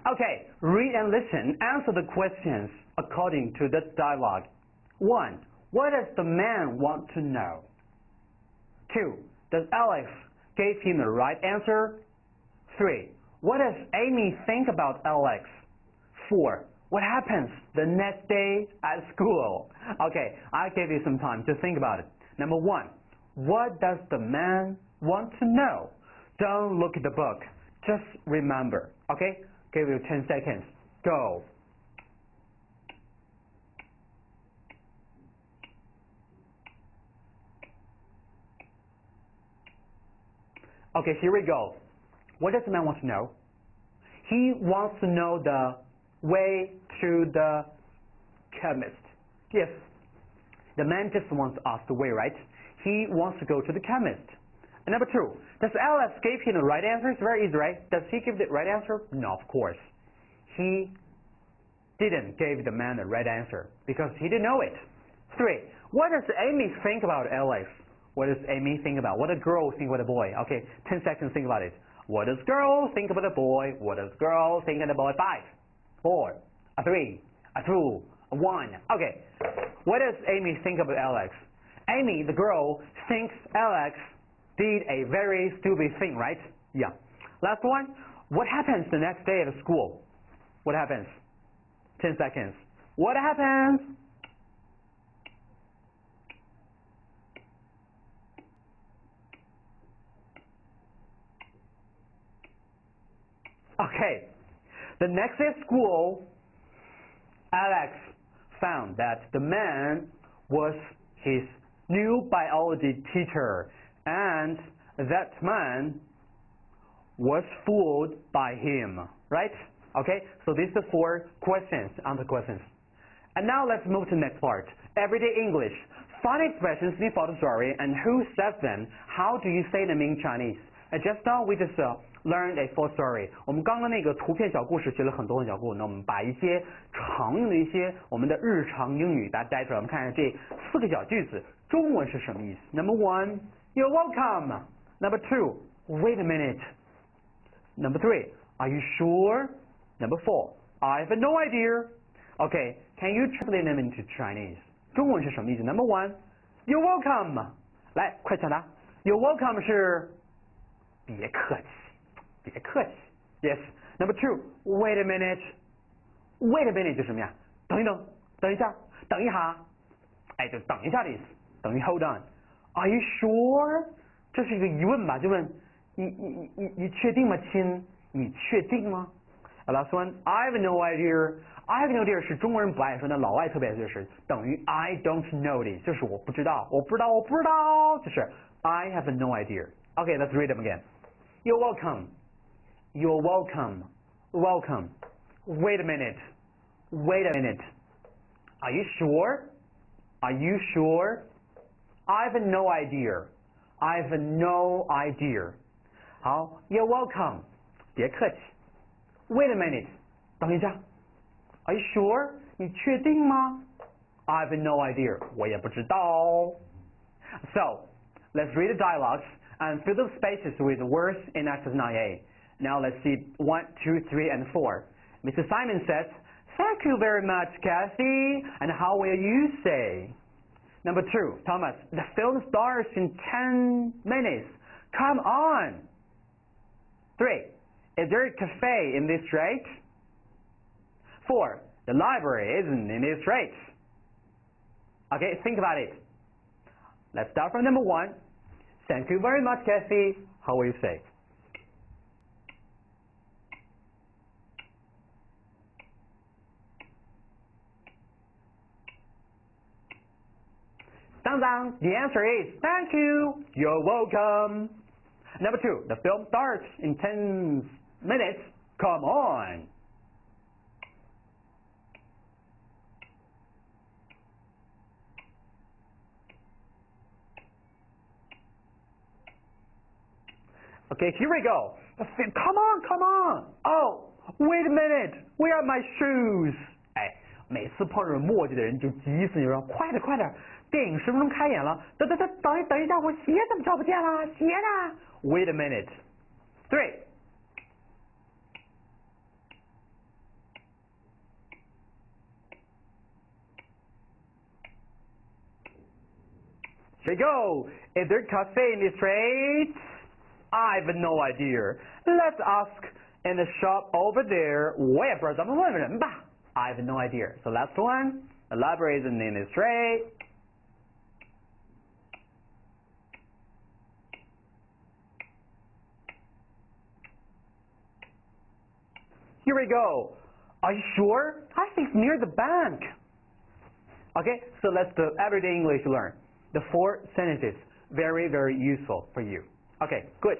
Okay, read and listen. Answer the questions according to the dialogue. 1. What does the man want to know? 2. Does Alex give him the right answer? 3. What does Amy think about Alex? 4. What happens the next day at school? Okay, I gave you some time to think about it. Number 1. What does the man want to know? Don't look at the book. Just remember. Okay? Give you 10 seconds. Go. Okay, here we go. What does the man want to know? He wants to know the way to the chemist. Yes. The man just wants to ask the way, right? He wants to go to the chemist. And number 2, does Alex give him the right answer? It's very easy, right? Does he give the right answer? No, of course. He didn't give the man the right answer because he didn't know it. 3, what does Amy think about Alex? What does Amy think about? What does girl think about a boy? Okay, 10 seconds, think about it. What does girl think about a boy? What does girl think about a boy? 5, 4, 3, 2, 1. Okay, what does Amy think about Alex? Amy, the girl, thinks Alex did a very stupid thing, right? Yeah. Last one, what happens the next day at school? What happens? 10 seconds. What happens? Okay. The next day at school, Alex found that the man was his new biology teacher, and that man was fooled by him, right? Okay, so these are 4 questions, answer questions. And now let's move to the next part. Everyday English. Find expressions in the story and who says them. How do you say them in Chinese? Just now we just learned a full story. 我们刚刚那个图片小故事学了很多的小故事，那我们把一些常用的一些我们的日常英语大家带出来，我们看看这4个小句子中文是什么意思。Number 1, you're welcome. Number 2, wait a minute. Number 3, are you sure? Number 4, I have no idea. Okay, can you translate them into Chinese? 中文是什么意思 ？Number 1, you're welcome. 来，快抢答。You're welcome 是别客气，别客气。Yes. Number 2, wait a minute. Wait a minute 就是什么呀？等一等，等一下，等一下。哎，就等一下的意思，等于 hold on. Are you sure? 这是一个疑问吧？就问你确定吗，亲？你确定吗？Last one, I have no idea. I have no idea 是中国人不爱说，那老外特别爱说是等于 I don't know it， 就是我不知道，我不知道，我不知道，就是 I have no idea. Okay, let's read them again. You're welcome. You're welcome. Welcome. Wait a minute. Wait a minute. Are you sure? Are you sure? I have no idea. I have no idea. 好 ，You're welcome. 别客气。Wait a minute. 等一下。Are you sure? 你确定吗 I have no idea. 我也不知道。So, let's read the dialogues and fill the spaces with words in exercise 9a. Now let's see 1, 2, 3, and 4. Mr. Simon says, Thank you very much, Kathy. And how will you say? Number 2, Thomas, the film starts in 10 minutes. Come on. 3, is there a cafe in this street? 4, the library isn't in this street. Okay, think about it. Let's start from number 1. Thank you very much, Kathy. How will you say? Dang, the answer is thank you. You're welcome. Number 2, the film starts in 10 minutes. Come on. Okay, here we go. Come on, come on. Oh, wait a minute. Where are my shoes? 哎，每次碰着墨迹的人就急死，你说快点快点，电影10分钟开演了，等一下，我鞋怎么找不见了？鞋呢 ？Wait a minute. 3. Here we go. Is there a cafe in the street? I have no idea. Let's ask in the shop over there. 我也不知道，咱们问问人吧。I have no idea. So last one. The library isn't in the street. Here we go. Are you sure? I think it's near the bank. Okay, so let's do everyday English learn. The 4 sentences, very, very useful for you. Okay, good.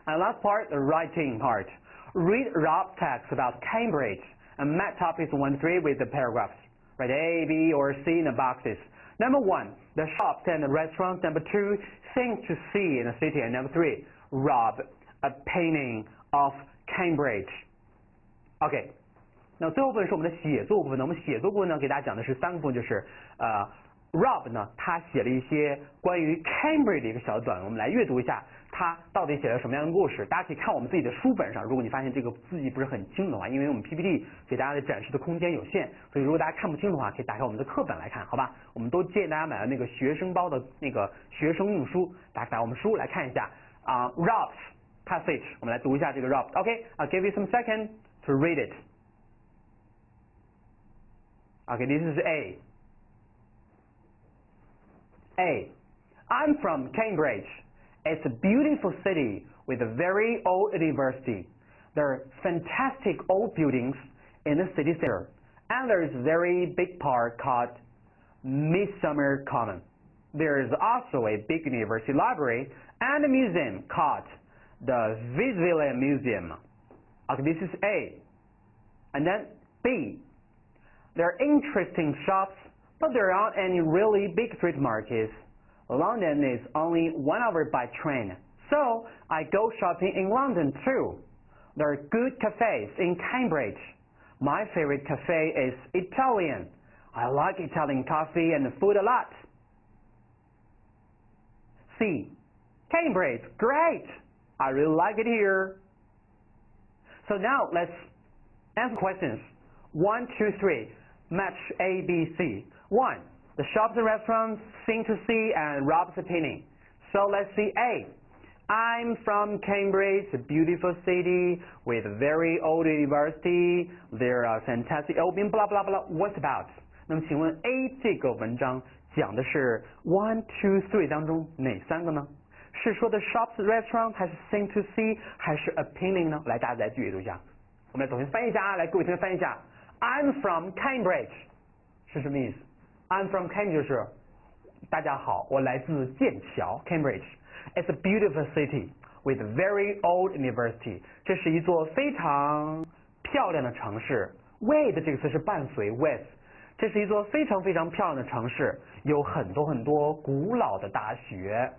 And last part, the writing part. Read Rob's text about Cambridge and match topics 1 to 3 with the paragraphs. Write A, B, or C in the boxes. Number 1, the shops and the restaurants. Number 2, things to see in the city. And number 3, Rob, a painting of Cambridge. OK， 那最后部分是我们的写作部分呢。我们写作部分呢，给大家讲的是3个部分，就是Rob 呢，他写了一些关于 Cambridge 的一个小短文，我们来阅读一下他到底写了什么样的故事。大家可以看我们自己的书本上，如果你发现这个字迹不是很清的话，因为我们 PPT 给大家的展示的空间有限，所以如果大家看不清的话，可以打开我们的课本来看，好吧？我们都建议大家买了那个学生包的那个学生用书，打开我们书来看一下Rob's passage， 我们来读一下这个 Rob。OK，I'll give you some seconds to read it. Okay, this is A. A. I'm from Cambridge. It's a beautiful city with a very old university. There are fantastic old buildings in the city center, and there is a very big park called Midsummer Common. There is also a big university library and a museum called the Visville Museum. Okay, this is A. And then B. There are interesting shops, but there aren't any really big street markets. London is only 1 hour by train, so I go shopping in London too. There are good cafes in Cambridge. My favorite cafe is Italian. I like Italian coffee and food a lot. C. Cambridge, great! I really like it here. So now let's answer questions. 1, 2, 3. Match A, B, C. 1. The shops and restaurants, thing to see, and Rob's opinion. So let's see A. I'm from Cambridge, a beautiful city with a very old university. There are fantastic open blah blah blah. What about? 那么请问 A 这个文章讲的是 1, 2, 3当中哪3个呢？是说的 shops, restaurant 还是 thing to see 还是 opinion 呢？来，大家来阅读一下。我们来重新翻译一下啊，来，各位同学翻译一下。I'm from Cambridge 是什么意思？ I'm from Cambridge 就是大家好，我来自剑桥 Cambridge. It's a beautiful city with a very old university. 这是一座非常漂亮的城市。with 这个词是伴随 with， 这是一座非常非常漂亮的城市，有很多很多古老的大学。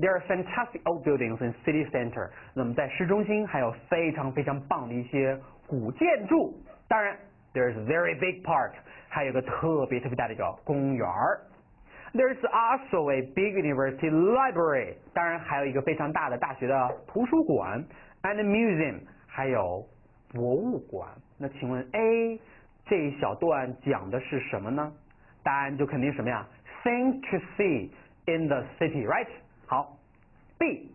There are fantastic old buildings in city center. 那么在市中心还有非常非常棒的一些古建筑。当然 there's a very big park. 还有个特别特别大的一个公园。There's also a big university library. 当然还有一个非常大的大学的图书馆 and a museum. 还有博物馆。那请问 A 这一小段讲的是什么呢？答案就肯定什么呀？ Things to see in the city, right? 好 B.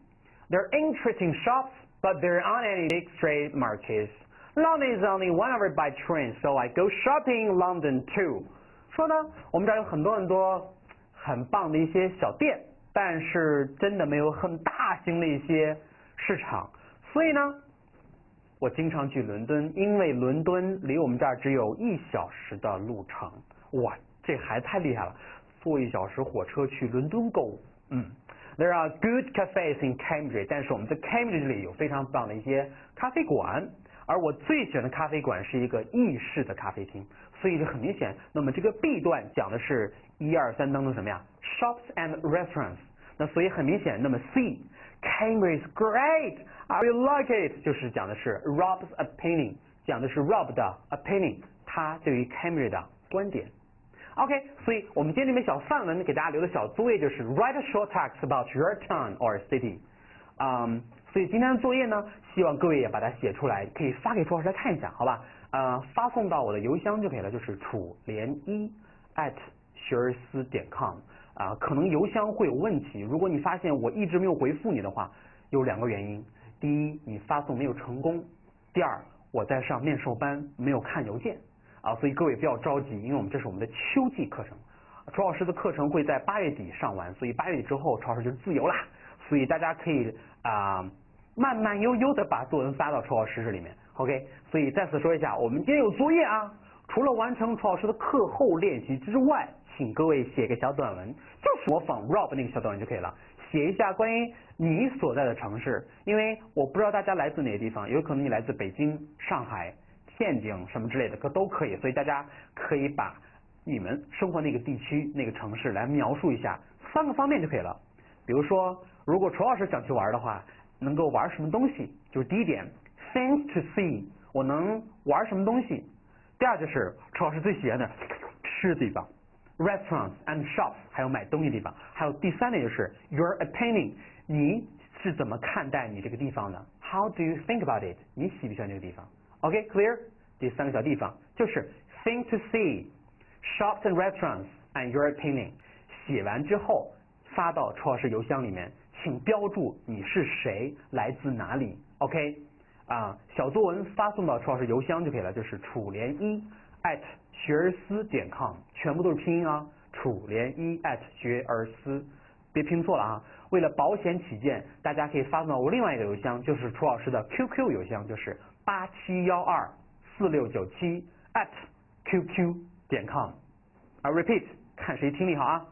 There are interesting shops, but there aren't any big street markets. London is only 1 hour by train, so I go shopping in London too. 说呢，我们这儿有很多很多很棒的一些小店，但是真的没有很大型的一些市场，所以呢，我经常去伦敦，因为伦敦离我们这儿只有1小时的路程。哇，这还太厉害了，坐1小时火车去伦敦购物。There are good cafes in Cambridge， 但是我们在 Cambridge 里有非常棒的一些咖啡馆，而我最喜欢的咖啡馆是一个意式的咖啡厅，所以就很明显，那么这个 B 段讲的是1、2、3当中什么呀 ？Shops and restaurants。那所以很明显，那么 C Cambridge is great, I really like it， 就是讲的是 Rob's opinion， 讲的是 Rob 的 opinion， 他对于 Cambridge 的观点。OK， 所以我们今天这篇小范文给大家留的小作业就是 Write a short text about your town or city。所以今天的作业呢，希望各位也把它写出来，可以发给朱老师来看一下，好吧？发送到我的邮箱就可以了，就是楚濂1@学而思.com。可能邮箱会有问题。如果你发现我一直没有回复你的话，有2个原因：第一，你发送没有成功；第二，我在上面授班没有看邮件所以各位不要着急，因为这是我们的秋季课程，楚老师的课程会在8月底上完，所以8月底之后楚老师就自由啦，所以大家可以慢慢悠悠的把作文发到楚老师这里面 ，OK？ 所以再次说一下，我们今天有作业除了完成楚老师的课后练习之外，请各位写个小短文，就是模仿 Rob 那个小短文就可以了。写一下关于你所在的城市，因为我不知道大家来自哪个地方，有可能你来自北京、上海、天津什么之类的，都可以。所以大家可以把你们生活那个地区、那个城市来描述一下3个方面就可以了。比如说，如果楚老师想去玩的话，能够玩什么东西？就是第一点 ，things to see， 我能玩什么东西？第二就是楚老师最喜欢的吃的地方 ，restaurants and shops， 还有买东西的地方。还有第3点就是 your opinion， 你是怎么看待你这个地方的 ？How do you think about it？ 你喜不喜欢这个地方 ？OK，clear？第3个小地方就是 things to see，shops and restaurants and your opinion。写完之后发到楚老师邮箱里面，请标注你是谁，来自哪里。OK。小作文发送到楚老师邮箱就可以了，就是楚联1学而思.com， 全部都是拼音楚联1学而思，别拼错了为了保险起见，大家可以发送到我另外一个邮箱，就是楚老师的 QQ 邮箱，就是87124697 @qq.com。repeat， 看谁听力好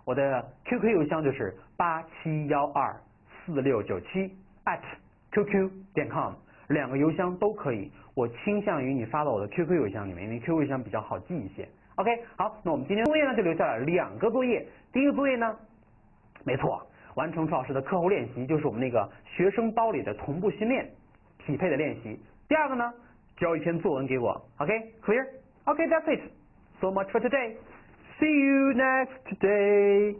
我的 QQ 邮箱就是87124697 @qq.com， 2个邮箱都可以，我倾向于你发到我的 QQ 邮箱里面，因为 QQ 邮箱比较好记一些。OK， 好，那我们今天作业呢就留下了2个作业。第一个作业呢，没错，完成楚老师的课后练习，就是我们那个学生包里的同步训练匹配的练习。第二个呢，交一篇作文给我。OK，clear？OK，that's it. So much for today. See you next day.